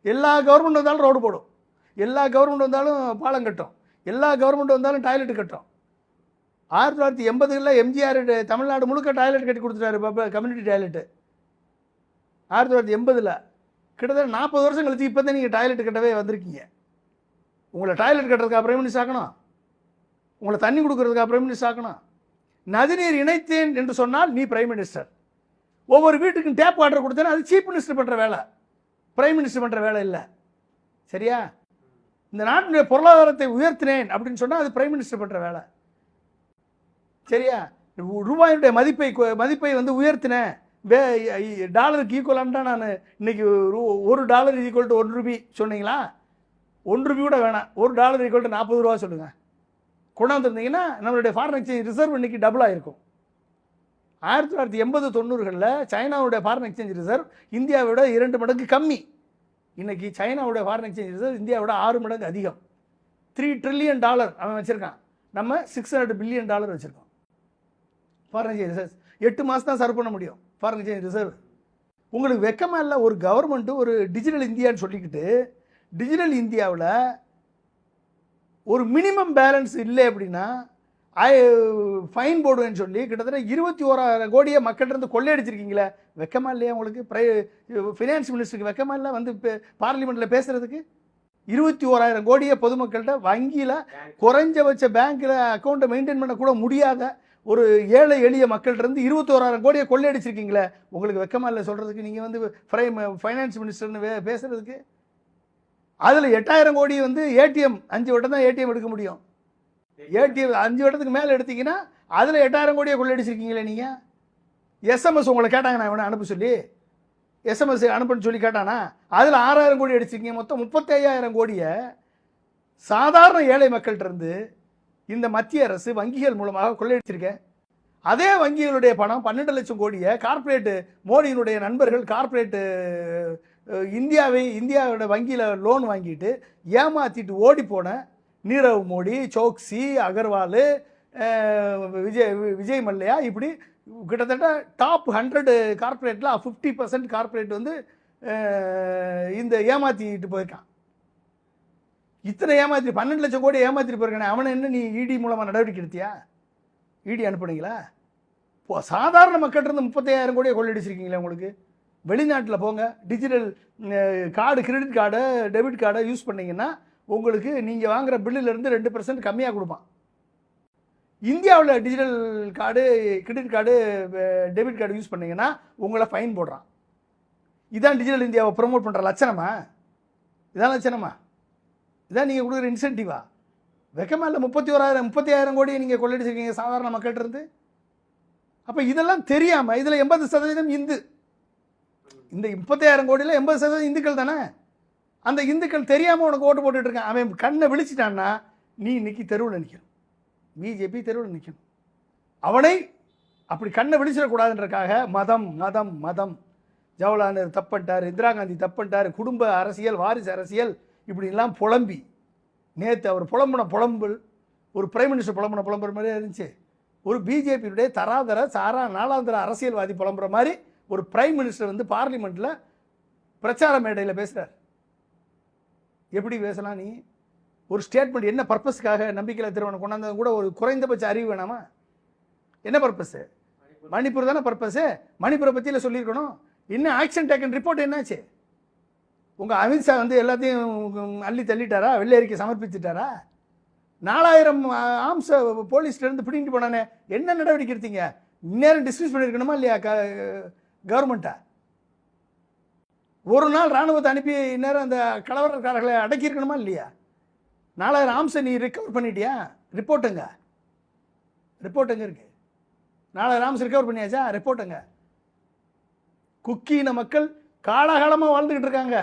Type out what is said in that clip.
எல்லா கவர்மெண்ட் வந்தாலும் ரோடு போடும், எல்லா கவர்மெண்ட் வந்தாலும் பாலம் கட்டும், எல்லா கவர்மெண்ட் வந்தாலும் டாய்லெட் கட்டும். 1980களில் எம்ஜிஆர் தமிழ்நாடு முழுக்க டாய்லெட் கட்டி கொடுத்துட்டாரு, கம்யூனிட்டி டாய்லெட்டு. 1980ல் கிட்டத்தட்ட 40 வருஷம் கழிச்சு இப்போ தான் நீங்கள் டாய்லெட் கட்டவே வந்திருக்கீங்க. உங்களை டாய்லெட் கட்டுறதுக்காக பிரைம் மினிஸ்டர் ஆக்கணும், உங்களை தண்ணி கொடுக்கறதுக்காக பிரைம் மினிஸ்டர் ஆக்கணும். நதிநீர் இணைத்தேன் என்று சொன்னால் நீ பிரைம் மினிஸ்டர். ஒவ்வொரு வீட்டுக்கும் டேப் வாட்டர் கொடுத்தேன்னா அது சீஃப் மினிஸ்டர் பண்ணுற வேலை, பிரைம் மினிஸ்டர் பண்ணுற வேலை இல்லை. சரியா? இந்த நாட்டினுடைய பொருளாதாரத்தை உயர்த்தினேன் அப்படின்னு சொன்னால் அது பிரைம் மினிஸ்டர் பண்ணுற வேலை. சரியா? ரூபாயினுடைய மதிப்பை வந்து உயர்த்தினேன், டாலருக்கு ஈக்குவலான்டா நான் இன்னைக்கு $1 ஈக்குவல் டு ₹1 சொன்னீங்களா? ₹1 கூட வேணாம், $1 ஈக்குவல் டு ₹40 சொல்லுங்கள். கொண்டாந்துருந்தீங்கன்னா நம்மளுடைய ஃபாரின் எக்ஸ்சேஞ்ச் ரிசர்வ் இன்னைக்கு டபுளாக இருக்கும். 1980-90களில் சைனாவுடைய ஃபாரின் எக்ஸ்சேஞ்ச் ரிசர்வ் இந்தியாவோட 2 மடங்கு கம்மி. இன்னைக்கு சைனாவுடைய ஃபாரின் எக்ஸ்சேஞ்ச் ரிசர்வ் இந்தியாவோட 6 மடங்கு அதிகம். $3 ட்ரில்லியன் அவன் வச்சுருக்கான், நம்ம $600 பில்லியன் வச்சுருக்கோம். ஃபாரின் எக்ஸ்சேஞ்ச் ரிசர்வ் 8 மாதம் தான் சர்வ் பண்ண முடியும் ஃபாரின் எக்ஸ்சேஞ்ச் ரிசர்வ். உங்களுக்கு வெக்கமாக இல்லை? ஒரு கவர்மெண்ட்டு ஒரு டிஜிட்டல் இந்தியான்னு சொல்லிக்கிட்டு டிஜிட்டல் இந்தியாவில் ஒரு மினிமம் பேலன்ஸ் இல்லை அப்படின்னா ஃபைன் போடுவேன்னு சொல்லி கிட்டத்தட்ட 21,000 கோடியை மக்கள்கிட்ட கொள்ளையடிச்சிருக்கீங்களே, வெக்கமா இல்லையா உங்களுக்கு? ஃபினான்ஸ் மினிஸ்டருக்கு வெக்கமா இல்லை வந்து பார்லிமெண்ட்டில் பேசுகிறதுக்கு? 21,000 கோடியை பொதுமக்கள்கிட்ட வங்கியில் குறைஞ்சபட்ச பேங்க்கில் அக்கௌண்ட்டை மெயின்டைன் பண்ண கூட முடியாத ஒரு ஏழை எளிய மக்கள்கிட்ட 21,000 கோடியை கொள்ளையடிச்சிருக்கீங்களே, உங்களுக்கு வெக்கமா இல்லை சொல்கிறதுக்கு? நீங்கள் வந்து ஃபைனான்ஸ் மினிஸ்டர்னு பேசுகிறதுக்கு? அதில் 8,000 கோடி வந்து ஏடிஎம் 5 வட்டம் தான் ஏடிஎம் எடுக்க முடியும். ஏடிஎம் 5 வட்டத்துக்கு மேலே எடுத்தீங்கன்னா அதில் 8,000 கோடியை கொள்ளையடிச்சிருக்கீங்களே நீங்கள். எஸ்எம்எஸ் உங்களை கேட்டாங்க நான் இவனை அனுப்ப சொல்லி, எஸ்எம்எஸ் அனுப்புன்னு சொல்லி கேட்டானா அதில் 6,000 கோடி அடிச்சிருக்கீங்க. மொத்தம் 35,000 கோடியை சாதாரண ஏழை மக்கள்கிட்ட இந்த மத்திய அரசு வங்கிகள் மூலமாக கொள்ளையடிச்சிருக்கேன். அதே வங்கிகளுடைய பணம் 12 லட்சம் கோடியை கார்ப்பரேட்டு மோடியினுடைய நண்பர்கள் கார்ப்பரேட்டு இந்தியாவோட வங்கியில் லோன் வாங்கிட்டு ஏமாற்றிட்டு ஓடி போன நீரவ் மோடி, சோக்சி, அகர்வால், விஜய் மல்லையா, இப்படி கிட்டத்தட்ட டாப் 100 கார்ப்பரேட்டில் 50% கார்ப்பரேட் வந்து இந்த ஏமாற்றிட்டு போயிருக்கான். இத்தனை ஏமாற்றி 12 லட்சம் கோடி ஏமாற்றிட்டு போயிருக்கானே, அவனை என்ன நீ இடி மூலமாக நடவடிக்கை எடுத்தியா? இடி அனுப்புனீங்களா? சாதாரண மக்கள்கிட்ட 35,000 கோடியை கொள்ளையடிச்சிருக்கீங்களே. உங்களுக்கு வெளிநாட்டில் போங்க, டிஜிட்டல் கார்டு, கிரெடிட் கார்டை, டெபிட் கார்டை யூஸ் பண்ணிங்கன்னா உங்களுக்கு நீங்கள் வாங்குகிற பில்லிலேருந்து 2% கம்மியாக கொடுப்பான். இந்தியாவில் digital card, credit card, debit card use பண்ணிங்கன்னா உங்களை ஃபைன் போடுறான். இதான் டிஜிட்டல் இந்தியாவை ப்ரொமோட் பண்ணுற லட்சணமா? இதான் லட்சணமா? இதான் நீங்கள் கொடுக்குற இன்சென்டிவா? வெக்கமா இல்லை? 35,000 கோடியை நீங்கள் கொள்ளையடிச்சிருக்கீங்க சாதாரண மக்கள்கிட்ட இருந்து. அப்போ இதெல்லாம் தெரியாமல் இதில் 80% இந்து, இந்த 35,000 கோடியில் 80% இந்துக்கள் தானே. அந்த இந்துக்கள் தெரியாமல் உனக்கு ஓட்டு போட்டுட்டு இருக்கான். அவன் கண்ணை விழிச்சிட்டான்னா நீ இன்னைக்கு தெருவில் நிற்கணும், பிஜேபி தெருவில் நிற்கணும். அவனை அப்படி கண்ணை விழிச்சிடக்கூடாதுன்றக்காக மதம் மதம் மதம், ஜவஹர்லால் நேரு தப்பட்டார், இந்திரா காந்தி தப்பட்டார், குடும்ப அரசியல், வாரிசு அரசியல், இப்படிலாம் புலம்பி நேற்று அவர் புலம்புன புலம்பல் ஒரு பிரைம் மினிஸ்டர் புலம்புன புலம்புற மாதிரியே இருந்துச்சு. ஒரு பிஜேபியுடைய தராதர நாளாந்திர அரசியல்வாதி புலம்புற மாதிரி ஒரு பிரைம் மினிஸ்டர் வந்து பார்லிமெண்ட்டில் பிரச்சார மேடையில் பேசுகிறார். எப்படி பேசலாம்? நீ ஒரு ஸ்டேட்மெண்ட் என்ன பர்பஸ்க்காக நம்பிக்கையில் திருமணம் கொண்டாந்தது கூட ஒரு குறைந்தபட்ச அறிவு வேணாமா? என்ன பர்பஸ்ஸு? மணிப்பூர் தானே பர்பஸ்ஸு. மணிப்பூரை பற்றியில் சொல்லியிருக்கணும். இன்னும் ஆக்ஷன் டேக்கன் ரிப்போர்ட் என்னாச்சு? உங்கள் அமித்ஷா வந்து எல்லாத்தையும் அள்ளி தள்ளிட்டாரா? வெள்ளை அறிக்கை சமர்ப்பிச்சுட்டாரா? 4,000 ஆம்ஸ போலீஸ்லேருந்து பிடிங்கிட்டு போனானே, என்ன நடவடிக்கை எடுத்தீங்க? இந்நேரம் டிஸ்மிஸ் பண்ணியிருக்கணுமா இல்லையா கவர்மெண்ட்டை? ஒரு நாள் இராணுவத்தை அனுப்பி இந்நேரம் அந்த கலவரக்காரர்களை அடக்கியிருக்கணுமா இல்லையா? 4,000 ஆம்ஸை நீ ரிகவர் பண்ணிட்டியா? ரிப்போர்ட்டுங்க இருக்கு. 4,000 ஆம்ஸ் ரிகவர் பண்ணியாச்சா? ரிப்போர்ட்டுங்க. குக்கீன மக்கள் காலகாலமாக வாழ்ந்துக்கிட்டு இருக்காங்க.